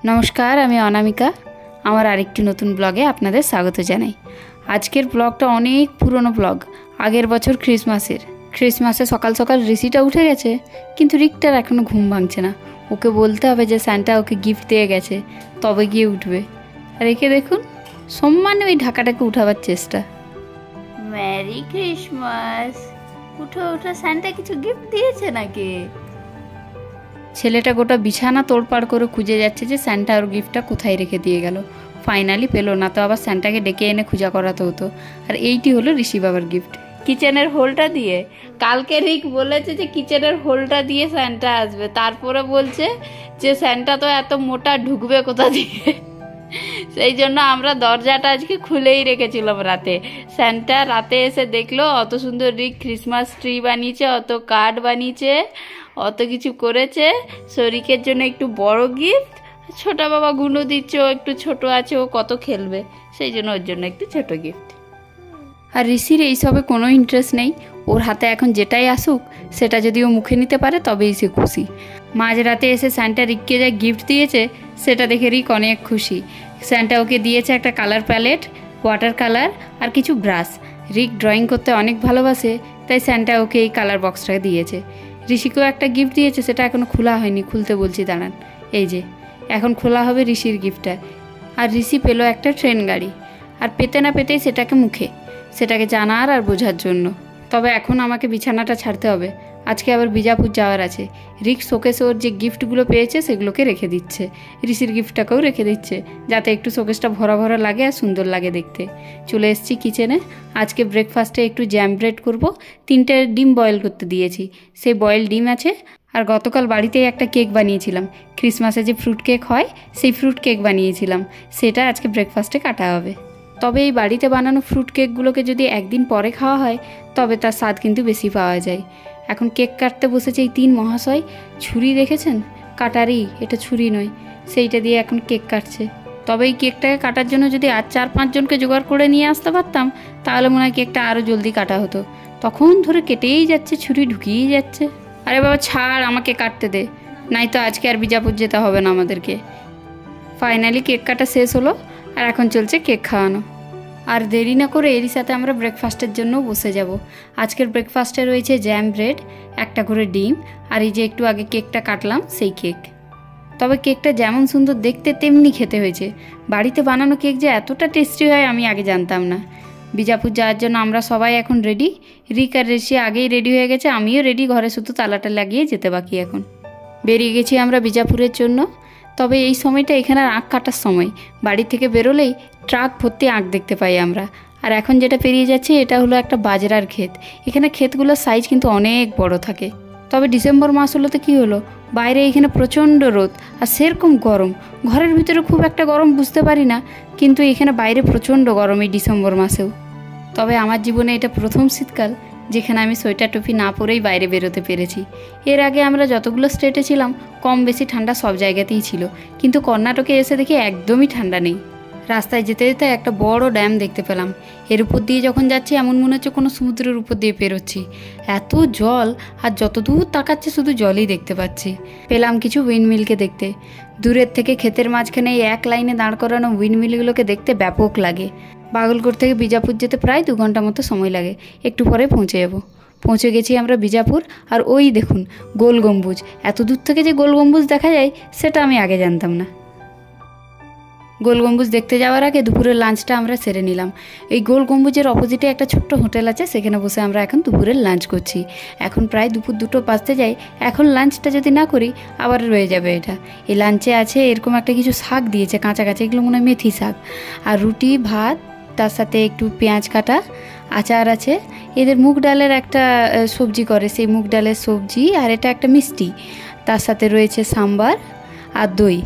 नमस्कार आमी अनामिका आमार आरेकटी नतून ब्लगे आपनादेर स्वागत जानाई। आजकेर ब्लगटा अनेक पुरानो ब्लग। आगेर बछर क्रिसमासे सकाल सकाल ऋषिटा उठे गेছে किन्तु रिकटार एखोनो घुम भाঙছে ना। ओके बोलते हबे जे सैंटा ओके गिफ्ट दिये गेছে तबे गिये उठबे। आर एके देखुन सम्माने ओई ढाकाटाके उठाবার चेष्टा। मेरी क्रिसमास उठो उठो सैंटा किछु गिफ्ट दिয়েছে नाकि? ছেলেটা গোটা বিছানা তোড়পাড় করে খুঁজে যাচ্ছে যে স্যান্টা ওর গিফটটা কোথায় রেখে দিয়ে গেল। ফাইনালি পেলো না, তো আবার স্যান্টাকে ডেকে এনে খোঁজা করাতে হতো। আর এইটি হলো ঋষি বাবার গিফট, কিচেনের হোলটা দিয়ে। কালকে রিক বলেছে যে কিচেনের হোলটা দিয়ে স্যান্টা আসবে, তারপরে বলছে যে স্যান্টা তো এত মোটা ঢুকবে কোথা দিয়ে। সেই জন্য আমরা দরজাটা আজকে খুলেই রেখেছিলাম রাতে। স্যান্টা রাতে এসে দেখলো অত সুন্দর রিক ক্রিসমাস ট্রি বানিয়েছে, অত কার্ড বানিয়েছে, অত কিছু করেছে। শরিকের জন্য একটু বড় গিফট, ছোট বাবা গুলো দিচ্ছে, ও একটু ছোট আছে, ও কত খেলবে, সেই জন্য ওর জন্য একটু ছোট গিফট। আর ঋষির এইসবে কোনো ইন্টারেস্ট নেই। ওর হাতে এখন যেটাই আসুক সেটা যদি ও মুখে নিতে পারে তবেই সে খুশি। মাঝরাতে এসে স্যান্টা রিককে যা গিফট দিয়েছে সেটা দেখে রিক অনেক খুশি। স্যান্টা ওকে দিয়েছে একটা কালার প্যালেট, ওয়াটার কালার আর কিছু ব্রাশ। রিক ড্রয়িং করতে অনেক ভালোবাসে, তাই স্যান্টা ওকে এই কালার বক্সটা দিয়েছে। ঋষিকেও একটা গিফট দিয়েছে, সেটা এখনও খোলা হয়নি, খুলতে বলছি দাঁড়ান। এই যে এখন খোলা হবে ঋষির গিফটটা। আর ঋষি পেলো একটা ট্রেন গাড়ি, আর পেতে না পেতেই সেটাকে জানার আর বোঝার জন্য। তবে এখন আমাকে বিছানাটা ছাড়তে হবে, আজকে আবার বিজাপুর যাওয়ার আছে। রিক শোকেসে ওর যে গিফটগুলো পেয়েছে সেগুলোকে রেখে দিচ্ছে, ঋষির গিফটটাকেও রেখে দিচ্ছে, যাতে একটু শোকেসটা ভরা ভরা লাগে আর সুন্দর লাগে দেখতে। চলে এসেছি কিচেনে। আজকে ব্রেকফাস্টে একটু জ্যাম ব্রেড করবো। 3টে ডিম বয়েল করতে দিয়েছি, সেই বয়েল ডিম আছে। আর গতকাল বাড়িতেই একটা কেক বানিয়েছিলাম, ক্রিসমাসে যে ফ্রুট কেক হয় সেই ফ্রুট কেক বানিয়েছিলাম, সেটা আজকে ব্রেকফাস্টে কাটা হবে। তবে এই বাড়িতে বানানো ফ্রুট কেকগুলোকে যদি একদিন পরে খাওয়া হয় তবে তার স্বাদ কিন্তু বেশি পাওয়া যায়। এখন কেক কাটতে বসেছে এই 3 মহাশয়। ছুরি দেখেছেন? কাটারি, এটা ছুরি নয়, সেইটা দিয়ে এখন কেক কাটছে। তবে এই কেকটাকে কাটার জন্য যদি আর 4-5 জনকে জোগাড় করে নিয়ে আসতে পারতাম তাহলে মনে হয় কেকটা আরও জলদি কাটা হতো। তখন ধরে কেটেই যাচ্ছে, ছুরি ঢুকিয়েই যাচ্ছে। আরে বাবা ছাড়, আমাকে কাটতে দে, নাই তো আজকে আর বিজাপুর যেতে হবে না আমাদেরকে। ফাইনালি কেক কাটা শেষ হলো, আর এখন চলছে কেক খাওয়ানো। আর দেরি না করে এরই সাথে আমরা ব্রেকফাস্টের জন্য বসে যাব। আজকের ব্রেকফাস্টে রয়েছে জ্যাম ব্রেড, একটা করে ডিম, আর এই যে একটু আগে কেকটা কাটলাম সেই কেক। তবে কেকটা যেমন সুন্দর দেখতে তেমনি খেতে হয়েছে। বাড়িতে বানানো কেক যে এতটা টেস্টি হয় আমি আগে জানতাম না। বিজাপুর যাওয়ার জন্য আমরা সবাই এখন রেডি। রিক আর ঋষি আগেই রেডি হয়ে গেছে, আমিও রেডি, ঘরে শুধু তালাটা লাগিয়ে যেতে বাকি। এখন বেরিয়ে গেছি আমরা বিজাপুরের জন্য। তবে এই সময়টা এখানে আখ কাটার সময়, বাড়ি থেকে বেরোলেই ট্রাক ভর্তি আখ দেখতে পাই আমরা। আর এখন যেটা পেরিয়ে যাচ্ছে এটা হলো একটা বাজরার ক্ষেত। এখানে ক্ষেতগুলোর সাইজ কিন্তু অনেক বড় থাকে। তবে ডিসেম্বর মাস হলো তো কী হলো, বাইরে এখানে প্রচণ্ড রোদ আর সেরকম গরম। ঘরের ভিতরে খুব একটা গরম বুঝতে পারি না, কিন্তু এখানে বাইরে প্রচণ্ড গরম এই ডিসেম্বর মাসেও। তবে আমার জীবনে এটা প্রথম শীতকাল যেখানে আমি সোয়েটার টুপি না পরেই বাইরে বেরোতে পেরেছি। এর আগে আমরা যতগুলো স্টেটে ছিলাম কম বেশি ঠান্ডা সব জায়গাতেই ছিল, কিন্তু কর্ণাটকে এসে দেখি একদমই ঠান্ডা নেই। রাস্তায় যেতে যেতে একটা বড় ড্যাম দেখতে পেলাম। এর উপর দিয়ে যখন যাচ্ছি এমন মনে হচ্ছে কোনো সমুদ্রের উপর দিয়ে পেরোচ্ছি, এত জল, আর যত দূর তাকাচ্ছি শুধু জলই দেখতে পাচ্ছি। পেলাম কিছু উইন্ডমিলকে দেখতে। দূরের থেকে ক্ষেতের মাঝখানে এই এক লাইনে দাঁড় করানো উইন্ডমিলগুলোকে দেখতে ব্যাপক লাগে। বাগলকোট থেকে বিজাপুর যেতে প্রায় 2 ঘন্টা মতো সময় লাগে, একটু পরে পৌঁছে যাব। পৌঁছে গেছি আমরা বিজাপুর। আর ওই দেখুন গোল গম্বুজ, এত দূর থেকে যে গোল গম্বুজ দেখা যায় সেটা আমি আগে জানতাম না। গোল গম্বুজ দেখতে যাওয়ার আগে দুপুরের লাঞ্চটা আমরা সেরে নিলাম। এই গোল গম্বুজের অপোজিটে একটা ছোট্ট হোটেল আছে, সেখানে বসে আমরা এখন দুপুরের লাঞ্চ করছি। এখন প্রায় দুপুর 2টো বাজতে যায়। এখন লাঞ্চটা যদি না করি আবার রয়ে যাবে এটা। এই লাঞ্চে আছে এরকম একটা কিছু শাক দিয়েছে কাঁচা কাঁচা, এগুলো মনে হয় মেথি শাক, আর রুটি ভাত, তার সাথে একটু পেঁয়াজ কাটা, আচার আছে। এদের মুগ ডালের একটা সবজি করে, সেই মুগ ডালের সবজি, আর এটা একটা মিষ্টি, তার সাথে রয়েছে সাম্বার আর দই।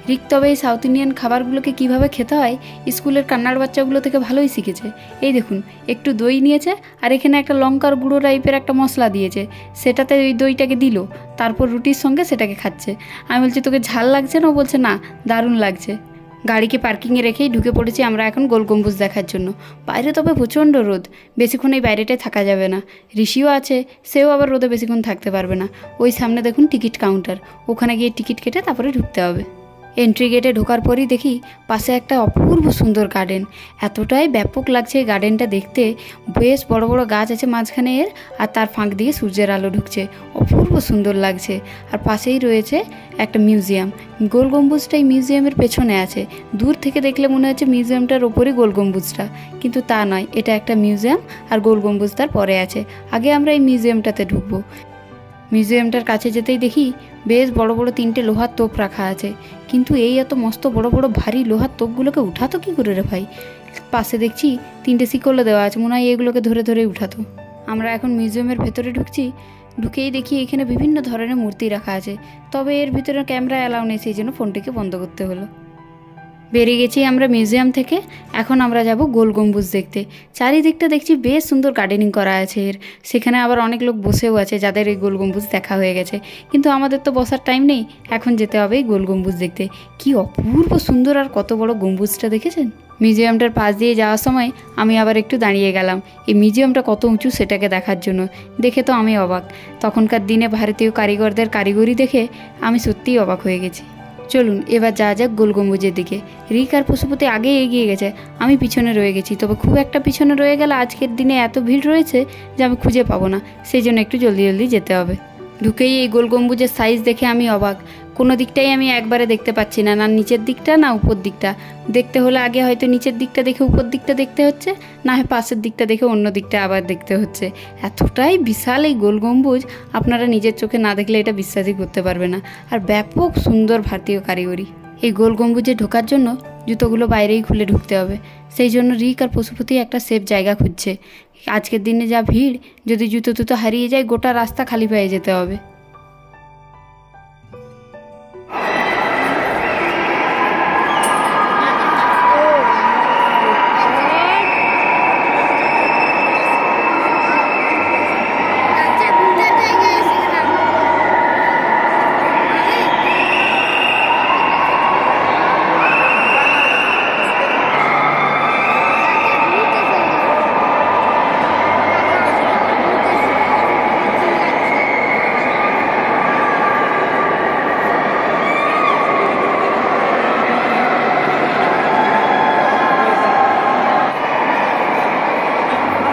রিক তবে এই সাউথ ইন্ডিয়ান খাবারগুলোকে কীভাবে খেতে হয় স্কুলের কান্নার বাচ্চাগুলো থেকে ভালোই শিখেছে। এই দেখুন একটু দই নিয়েছে, আর এখানে একটা লঙ্কার গুঁড়ো টাইপের একটা মশলা দিয়েছে, সেটাতে ওই দইটাকে দিল, তারপর রুটির সঙ্গে সেটাকে খাচ্ছে। আমি বলছি তোকে ঝাল লাগছে না? ও বলছে না, দারুণ লাগছে। গাড়িকে পার্কিংয়ে রেখেই ঢুকে পড়েছি আমরা এখন গোল গম্বুজ দেখার জন্য। বাইরে তবে প্রচণ্ড রোদ, বেশিক্ষণ এই বাইরেটায় থাকা যাবে না। ঋষিও আছে, সেও আবার রোদে বেশিক্ষণ থাকতে পারবে না। ওই সামনে দেখুন টিকিট কাউন্টার, ওখানে গিয়ে টিকিট কেটে তারপরে ঢুকতে হবে। এন্ট্রি গেটে ঢোকার পরই দেখি পাশে একটা অপূর্ব সুন্দর গার্ডেন। এতটাই ব্যাপক লাগছে এই গার্ডেনটা দেখতে। বেশ বড় বড় গাছ আছে মাঝখানে এর, আর তার ফাঁক দিয়ে সূর্যের আলো ঢুকছে, অপূর্ব সুন্দর লাগছে। আর পাশেই রয়েছে একটা মিউজিয়াম। গোল গম্বুজটা এই মিউজিয়ামের পেছনে আছে। দূর থেকে দেখলে মনে হচ্ছে মিউজিয়ামটার ওপরই গোল গম্বুজটা, কিন্তু তা নয়, এটা একটা মিউজিয়াম আর গোল গম্বুজ তার পরে আছে। আগে আমরা এই মিউজিয়ামটাতে ঢুকবো। মিউজিয়ামটার কাছে যেতেই দেখি বেশ বড় বড় 3টে লোহার তোপ রাখা আছে, কিন্তু এই এত মস্ত বড় বড় ভারী লোহার তোপগুলোকে উঠাতো কী করে রে ভাই? পাশে দেখছি 3টে শিকলও দেওয়া আছে, মনে হয় এগুলোকে ধরে ধরে উঠাতো। আমরা এখন মিউজিয়ামের ভেতরে ঢুকছি। ঢুকেই দেখি এখানে বিভিন্ন ধরনের মূর্তি রাখা আছে, তবে এর ভিতরে ক্যামেরা অ্যালাউ নেই, সেই জন্য ফোনটিকে বন্ধ করতে হলো। বেরিয়ে গেছি আমরা মিউজিয়াম থেকে। এখন আমরা যাব গোল গম্বুজ দেখতে। চারিদিকটা দেখছি বেশ সুন্দর গার্ডেনিং করা আছে এর। সেখানে আবার অনেক লোক বসেও আছে যাদের এই গোল গম্বুজ দেখা হয়ে গেছে, কিন্তু আমাদের তো বসার টাইম নেই, এখন যেতে হবে এই গোল গম্বুজ দেখতে। কি অপূর্ব সুন্দর আর কত বড় গম্বুজটা দেখেছেন? মিউজিয়ামটার পাশ দিয়ে যাওয়ার সময় আমি আবার একটু দাঁড়িয়ে গেলাম এই মিউজিয়ামটা কত উঁচু সেটাকে দেখার জন্য। দেখে তো আমি অবাক। তখনকার দিনে ভারতীয় কারিগরদের কারিগরি দেখে আমি সত্যিই অবাক হয়ে গেছি। চলুন এবার যা যাক গোল গম্বুজের দিকে। রিক আর পশুপতি আগে এগিয়ে গেছে, আমি পিছনে রয়ে গেছি। তবে খুব একটা পিছনে রয়ে গেলে আজকের দিনে এত ভিড় রয়েছে যে আমি খুঁজে পাবো না, সেই জন্য একটু জলদি জলদি যেতে হবে। ঢুকেই এই গোল গম্বুজের সাইজ দেখে আমি অবাক। কোনো দিকটাই আমি একবারে দেখতে পাচ্ছি না, না নিচের দিকটা না উপর দিকটা। দেখতে হলে আগে হয়তো নিচের দিকটা দেখে উপর দিকটা দেখতে হচ্ছে, না হয় পাশের দিকটা দেখে অন্য দিকটা আবার দেখতে হচ্ছে। এতটাই বিশাল এই গোল গম্বুজ, আপনারা নিজের চোখে না দেখলে এটা বিশ্বাসই করতে পারবে না। আর ব্যাপক সুন্দর ভারতীয় কারিগরি। এই গোল গম্বুজে ঢোকার জন্য জুতোগুলো বাইরেই খুলে ঢুকতে হবে, সেই জন্য রিক আর পশুপতি একটা সেফ জায়গা খুঁজছে। আজকের দিনে যা ভিড়, যদি জুতো টুতো হারিয়ে যায় গোটা রাস্তা খালি পেয়ে যেতে হবে।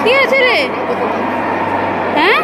কি আছে রে? হ্যাঁ,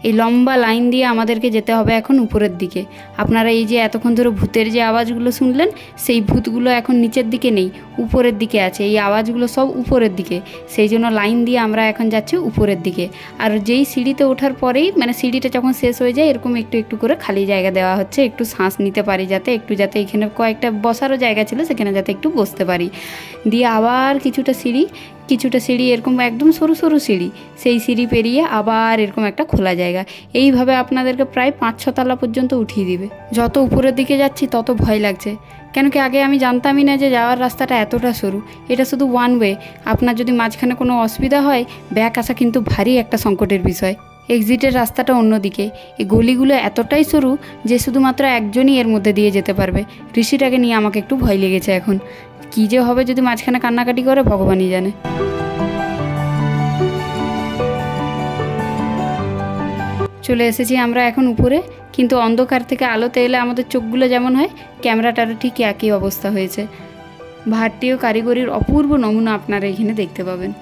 এই লম্বা লাইন দিয়ে আমাদেরকে যেতে হবে এখন উপরের দিকে। আপনারা এই যে এতক্ষণ ধরে ভূতের যে আওয়াজগুলো শুনলেন, সেই ভূতগুলো এখন নিচের দিকে নেই, উপরের দিকে আছে। এই আওয়াজগুলো সব উপরের দিকে, সেই জন্য লাইন দিয়ে আমরা এখন যাচ্ছি উপরের দিকে। আর যেই সিঁড়িতে ওঠার পরেই, মানে সিঁড়িটা যখন শেষ হয়ে যায়, এরকম একটু একটু করে খালি জায়গা দেওয়া হচ্ছে, একটু শ্বাস নিতে পারি যাতে, যাতে এখানে কয়েকটা বসারও জায়গা ছিল সেখানে যাতে একটু বসতে পারি। দিয়ে আবার কিছুটা সিঁড়ি এরকম একদম সরু সরু সিঁড়ি, সেই সিঁড়ি পেরিয়ে আবার এরকম একটা খোলা জায়গা। এইভাবে আপনাদেরকে প্রায় 5-6 তলা পর্যন্ত উঠিয়ে দিবে। যত উপরের দিকে যাচ্ছি তত ভয় লাগছে, কেন কি আগে আমি জানতামই না যে যাওয়ার রাস্তাটা এতটা সরু। এটা শুধু ওয়ান ওয়ে, আপনার যদি মাঝখানে কোনো অসুবিধা হয় ব্যাক আসা কিন্তু ভারী একটা সংকটের বিষয়। এক্সিটের রাস্তাটা অন্যদিকে। এই গলিগুলো এতটাই সরু যে শুধুমাত্র একজনই এর মধ্যে দিয়ে যেতে পারবে। ঋষিটাকে নিয়ে আমাকে একটু ভয় লেগেছে এখন। কী যে হবে যদি মাঝখানে কান্নাকাটি করে ভগবানই জানে। চলে এসেছি আমরা এখন উপরে, কিন্তু অন্ধকার থেকে আলোতে এলে আমাদের চোখগুলো যেমন হয়, ক্যামেরাটারও ঠিক একই অবস্থা হয়েছে। ভারতীয় কারিগরির অপূর্ব নমুনা আপনারা এখানে দেখতে পাবেন।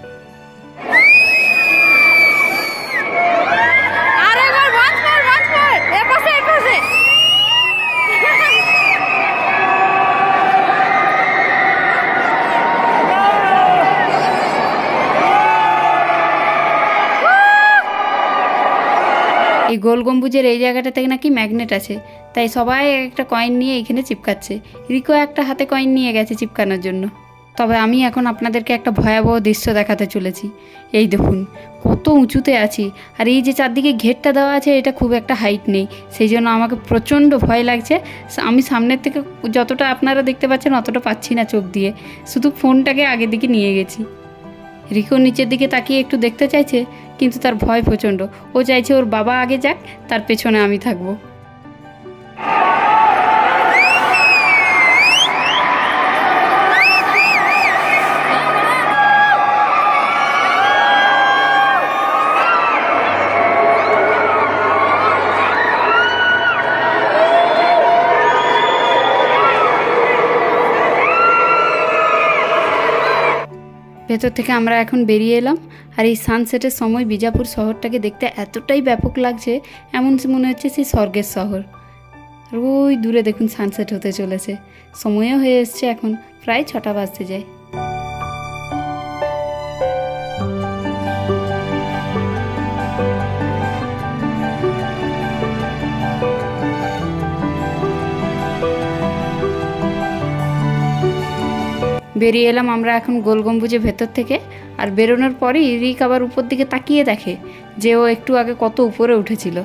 এই গোল গম্বুজের এই জায়গাটা থেকে নাকি ম্যাগনেট আছে, তাই সবাই একটা কয়েন নিয়ে এখানে চিপকাচ্ছে। রিকো একটা হাতে কয়েন নিয়ে গেছে চিপকানোর জন্য। তবে আমি এখন আপনাদেরকে একটা ভয়াবহ দৃশ্য দেখাতে চলেছি। এই দেখুন কত উঁচুতে আছি, আর এই যে চারদিকে ঘেরটা দেওয়া আছে এটা খুব একটা হাইট নেই, সেই জন্য আমাকে প্রচণ্ড ভয় লাগছে। আমি সামনের থেকে যতটা আপনারা দেখতে পাচ্ছেন অতটা পাচ্ছি না চোখ দিয়ে, শুধু ফোনটাকে আগের দিকে নিয়ে গেছি। রিকো নিচের দিকে তাকিয়ে একটু দেখতে চাইছে, কিন্তু তার ভয় প্রচণ্ড। ও চাইছে ওর বাবা আগে যাক, তার পেছনে আমি থাকবো। ভেতর থেকে আমরা এখন বেরিয়ে এলাম। আর এই সানসেটের সময় বিজাপুর শহরটাকে দেখতে এতটাই ব্যাপক লাগছে, এমন মনে হচ্ছে সেই স্বর্গের শহর। আর ওই দূরে দেখুন সানসেট হতে চলেছে, সময়ও হয়ে এসছে, এখন প্রায় 6টা বাজতে যায়। বেরিয়ে এলাম আমরা এখন গোল গম্বুজের ভেতর থেকে। আর বেরোনোর পরেই রিক আবার উপর দিকে তাকিয়ে দেখে যে ও একটু আগে কত উপরে উঠেছিল।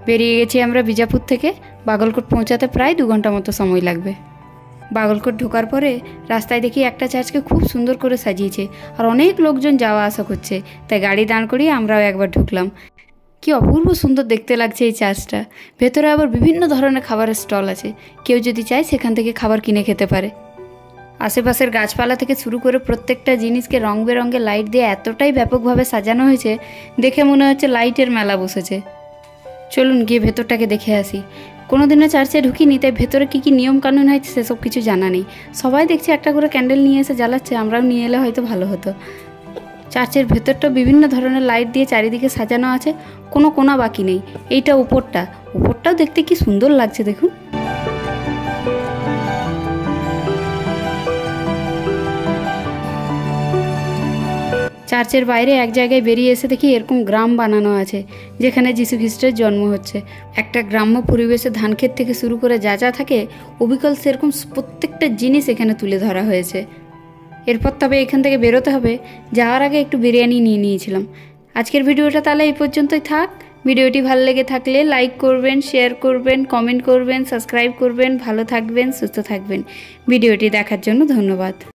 বেরিয়ে গেছি আমরা বিজাপুর থেকে। বাগলকোট পৌঁছাতে প্রায় 2 ঘন্টা মতো সময় লাগবে। বাগলকোট ঢোকার পরে রাস্তায় দেখি একটা চার্চকে খুব সুন্দর করে সাজিয়েছে, আর অনেক লোকজন যাওয়া আসা করছে, তাই গাড়ি দাঁড় করিয়ে আমরাও একবার ঢুকলাম। কি অপূর্ব সুন্দর দেখতে লাগছে এই চার্চটা। ভেতরে আবার বিভিন্ন ধরনের খাবারের স্টল আছে, কেউ যদি চায় সেখান থেকে খাবার কিনে খেতে পারে। আশেপাশের গাছপালা থেকে শুরু করে প্রত্যেকটা জিনিসকে রং বেরঙের লাইট দিয়ে এতটাই ব্যাপকভাবে সাজানো হয়েছে, দেখে মনে হচ্ছে লাইটের মেলা বসেছে। চলুন গিয়ে ভেতরটাকে দেখে আসি। কোনোদিনও চার্চে ঢুকিনি, তাই ভেতরে কী কী নিয়মকানুন হয় সেসব কিছু জানা নেই। সবাই দেখছি একটা করে ক্যান্ডেল নিয়ে এসে জ্বালাচ্ছে, আমরাও নিয়ে এলে হয়তো ভালো হতো। চার্চের ভেতরটা বিভিন্ন ধরনের লাইট দিয়ে চারিদিকে সাজানো আছে, কোনো কোনা বাকি নেই। এইটা উপরটাও দেখতে কি সুন্দর লাগছে দেখুন। চার্চের বাইরে এক জায়গায় বেরিয়ে এসে দেখি এরকম গ্রাম বানানো আছে, যেখানে যীশু খ্রিস্টের জন্ম হচ্ছে। একটা গ্রাম্য পরিবেশে ধানক্ষেত থেকে শুরু করে যা যা থাকে অবিকল সেরকম প্রত্যেকটা জিনিস এখানে তুলে ধরা হয়েছে। এরপর তবে এখান থেকে বেরোতে হবে। যাওয়ার আগে একটু বিরিয়ানি নিয়ে নিয়েছিলাম। আজকের ভিডিওটা তাহলে এই পর্যন্তই থাক। ভিডিওটি ভালো লেগে থাকলে লাইক করবেন, শেয়ার করবেন, কমেন্ট করবেন, সাবস্ক্রাইব করবেন। ভালো থাকবেন, সুস্থ থাকবেন। ভিডিওটি দেখার জন্য ধন্যবাদ।